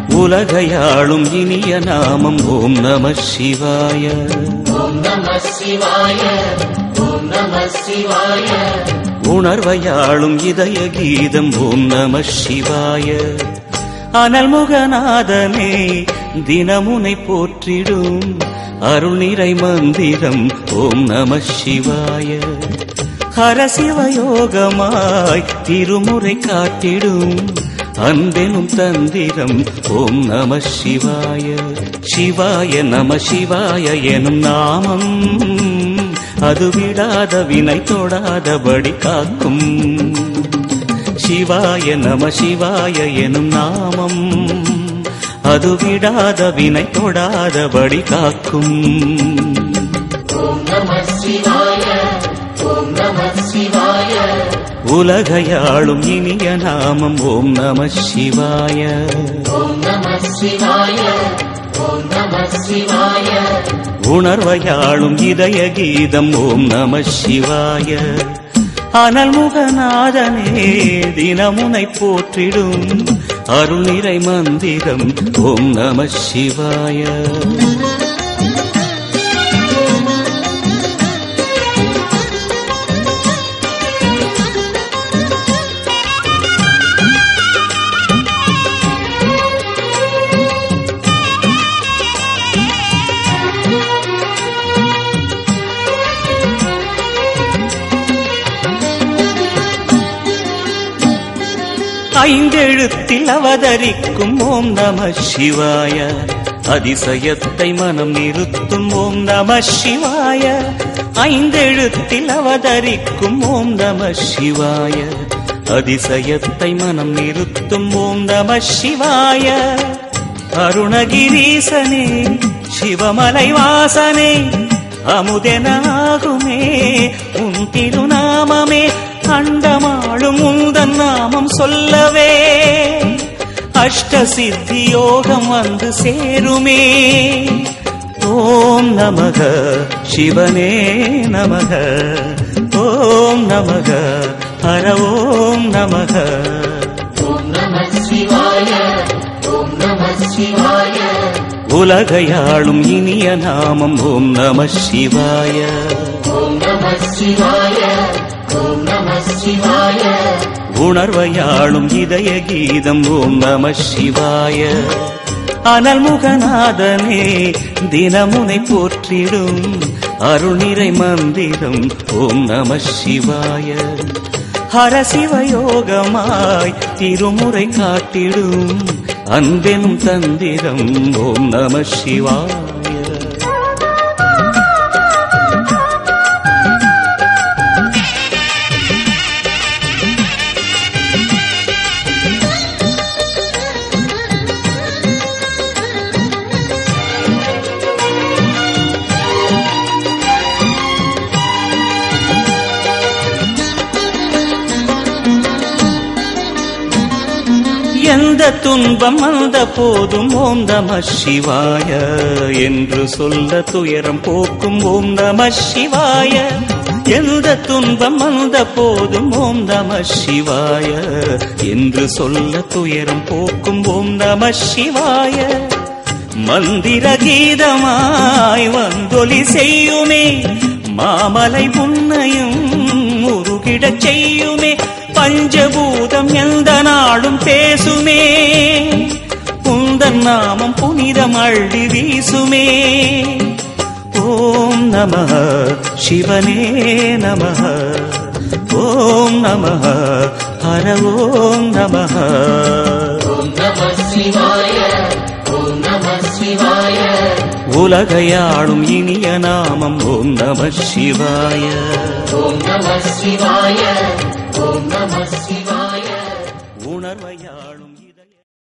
உலகையாளும் இனிய நாமம் ஓம் நம சிவாய. உணர்வையாளும் இதய கீதம் ஓம் நம சிவாய. அனல்முகநாதனே தினமுனை போற்றிடும் அருள் நிறை மந்திரம் ஓம் நம சிவாய. ஹரசிவயோகமாய் திருமுறை காட்டிடும் அன்பெனும் தந்திரம் ஓம் நம சிவாய. சிவாய நம சிவாய எனும் நாமம் அது விடாத வினை தொடாதபடி காக்கும். சிவாய நம சிவாய எனும் நாமம் அது விடாத வினை தொடாதபடி காக்கும். உலகையாளும் இனிய நாமம் ஓம் நம சிவாய. உணர்வையாளும் இதய கீதம் ஓம் நம சிவாய. அனல்முகநாதனே தினமுனை போற்றிடும் அருள் நிறை மந்திரம் ஓம் நம சிவாய. ஐந்தெழுத்தில் அவதரிக்கும் ஓம் நம சிவாய. அதிசயத்தை மனம் நிறுத்தும் ஓம் நம சிவாய. ஐந்தெழுத்தில் அவதரிக்கும் ஓம் நம சிவாய. அதிசயத்தை மனம் நிறுத்தும் ஓம் நம சிவாய. அருணகிரீசனே சிவமலை வாசனே அமுதெனாகுமே உன் திருநாமமே. அண்டமாளும் உந்தன் நாமம் சொல்லவே அஷ்ட சித்தி யோகம் வந்து சேருமே. ஓம் நமக சிவனே நமக. ஓம் நமக ஹர ஓம் நமக. உலகையாளும் இனிய நாமம் ஓம் நம சிவாய. உணர்வையாளும் இதய கீதம் ஓம் நம சிவாய. அனல்முகநாதனே தினமுனை போற்றிடும் அருள் நிறை மந்திரம் ஓம் நம சிவாய. ஹரசிவயோகமாய் திருமுறை காட்டிடும் அன்பெனும் தந்திரம் ஓம் நம சிவாய. எந்த துன்பம் வந்த போதும் ஓம் நம சிவாய என்று சொல்ல துயரம் போக்கும் ஓம் நம சிவாய. எந்த துன்பம் வந்த போதும் ஓம் நம சிவாய என்று சொல்ல துயரம் போக்கும் ஓம் நம சிவாய. மந்திர கீதமாய் வந்தொலி செய்யுமே மாமலை முன்னையும் உருகிடச் செய்யுமே. பஞ்சபூதம் எந்த நாளும் பேசுமே உந்தன் நாமம் புனிதம் அள்ளி வீசுமே. ஓம் நம சிவனே நம. ஓம் நம ஹர ஓம் நம. உலகையாளும் இனிய நாமம் ஓம் நம சிவாய. ஓம் நம சிவாய. ஓம் நம சிவாய.